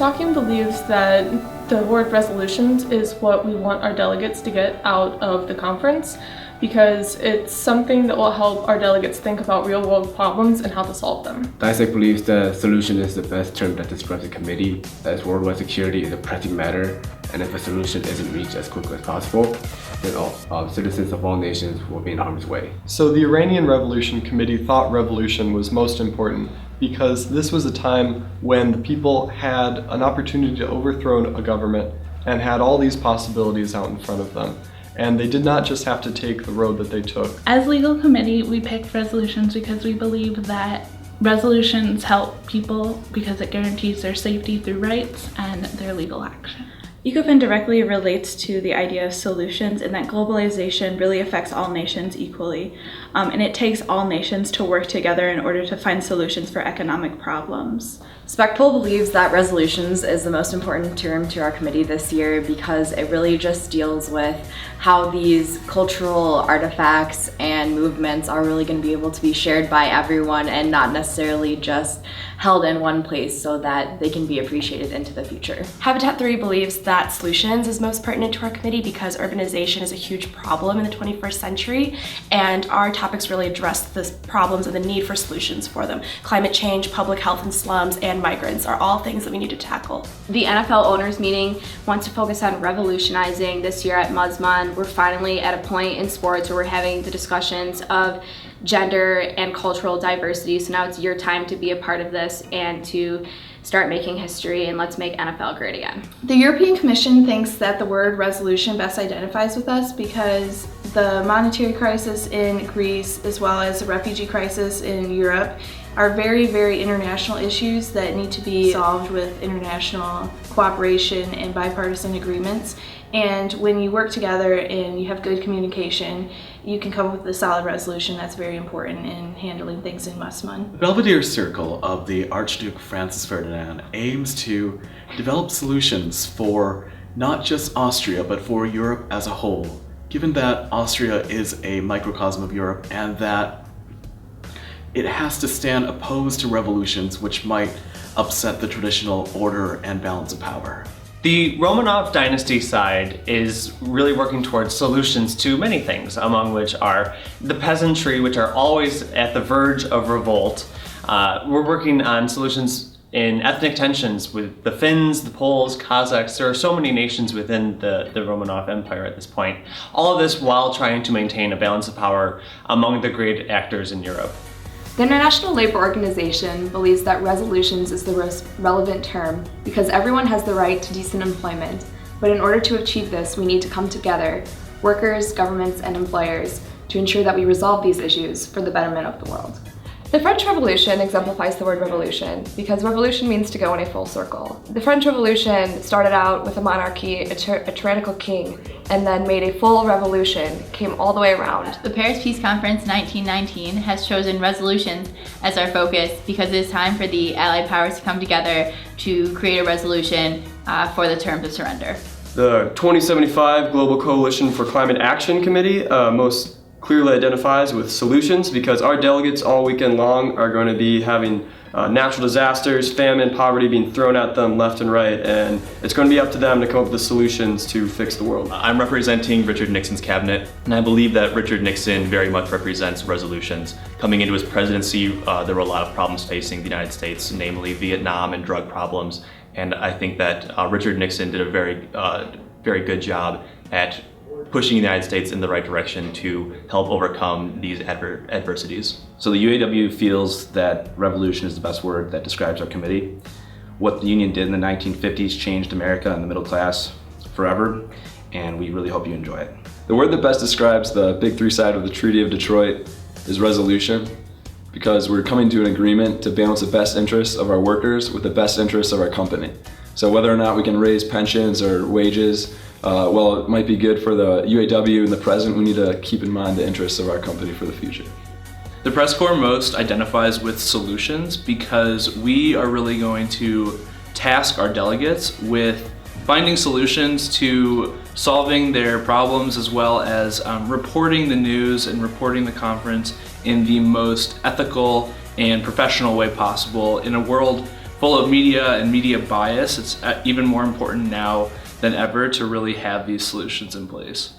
talking believes that the word resolutions is what we want our delegates to get out of the conference, because it's something that will help our delegates think about real-world problems and how to solve them. ISEC believes that solution is the best term that describes the committee, as worldwide security is a pressing matter, and if a solution isn't reached as quickly as possible, then all citizens of all nations will be in harm's way. So the Iranian Revolution Committee thought revolution was most important because this was a time when the people had an opportunity to overthrow a government and had all these possibilities out in front of them. And they did not just have to take the road that they took. As legal committee, we picked resolutions because we believe that resolutions help people because it guarantees their safety through rights and their legal action. ECOFIN directly relates to the idea of solutions, and that globalization really affects all nations equally. And it takes all nations to work together in order to find solutions for economic problems. SPECPOL believes that resolutions is the most important term to our committee this year because it really just deals with how these cultural artifacts and movements are really going to be able to be shared by everyone and not necessarily just held in one place so that they can be appreciated into the future. Habitat 3 believes that solutions is most pertinent to our committee because urbanization is a huge problem in the 21st century, and our topics really address the problems and the need for solutions for them. Climate change, public health in slums, and migrants are all things that we need to tackle. The NFL owners meeting wants to focus on revolutionizing this year at MSUMUN. We're finally at a point in sports where we're having the discussions of gender and cultural diversity, so now it's your time to be a part of this and to start making history, and let's make NFL great again. The European Commission thinks that the word resolution best identifies with us because the monetary crisis in Greece as well as the refugee crisis in Europe are very, very international issues that need to be solved with international cooperation and bipartisan agreements. And when you work together and you have good communication, you can come up with a solid resolution that's very important in handling things in MSUMUN. The Belvedere Circle of the Archduke Francis Ferdinand aims to develop solutions for not just Austria, but for Europe as a whole. Given that Austria is a microcosm of Europe and that it has to stand opposed to revolutions which might upset the traditional order and balance of power. The Romanov dynasty side is really working towards solutions to many things, among which are the peasantry, which are always at the verge of revolt. We're working on solutions in ethnic tensions with the Finns, the Poles, Kazakhs. There are so many nations within the Romanov Empire at this point. All of this while trying to maintain a balance of power among the great actors in Europe. The International Labour Organization believes that resolutions is the most relevant term because everyone has the right to decent employment. But in order to achieve this, we need to come together, workers, governments, and employers, to ensure that we resolve these issues for the betterment of the world. The French Revolution exemplifies the word revolution because revolution means to go in a full circle. The French Revolution started out with a monarchy, a tyrannical king, and then made a full revolution, came all the way around. The Paris Peace Conference 1919 has chosen resolutions as our focus because it is time for the Allied powers to come together to create a resolution for the terms of surrender. The 2075 Global Coalition for Climate Action Committee most clearly identifies with solutions because our delegates all weekend long are going to be having natural disasters, famine, poverty being thrown at them left and right, and it's going to be up to them to come up with the solutions to fix the world. I'm representing Richard Nixon's cabinet, and I believe that Richard Nixon very much represents resolutions. Coming into his presidency, there were a lot of problems facing the United States, namely Vietnam and drug problems, and I think that Richard Nixon did a very good job at pushing the United States in the right direction to help overcome these adversities. So the UAW feels that revolution is the best word that describes our committee. What the union did in the 1950s changed America and the middle class forever, and we really hope you enjoy it. The word that best describes the Big Three side of the Treaty of Detroit is resolution, because we're coming to an agreement to balance the best interests of our workers with the best interests of our company. So whether or not we can raise pensions or wages, while it might be good for the UAW in the present, we need to keep in mind the interests of our company for the future. The press corps most identifies with solutions because we are really going to task our delegates with finding solutions to solving their problems as well as reporting the news and reporting the conference in the most ethical and professional way possible in a world full of media and media bias, it's even more important now than ever to really have these solutions in place.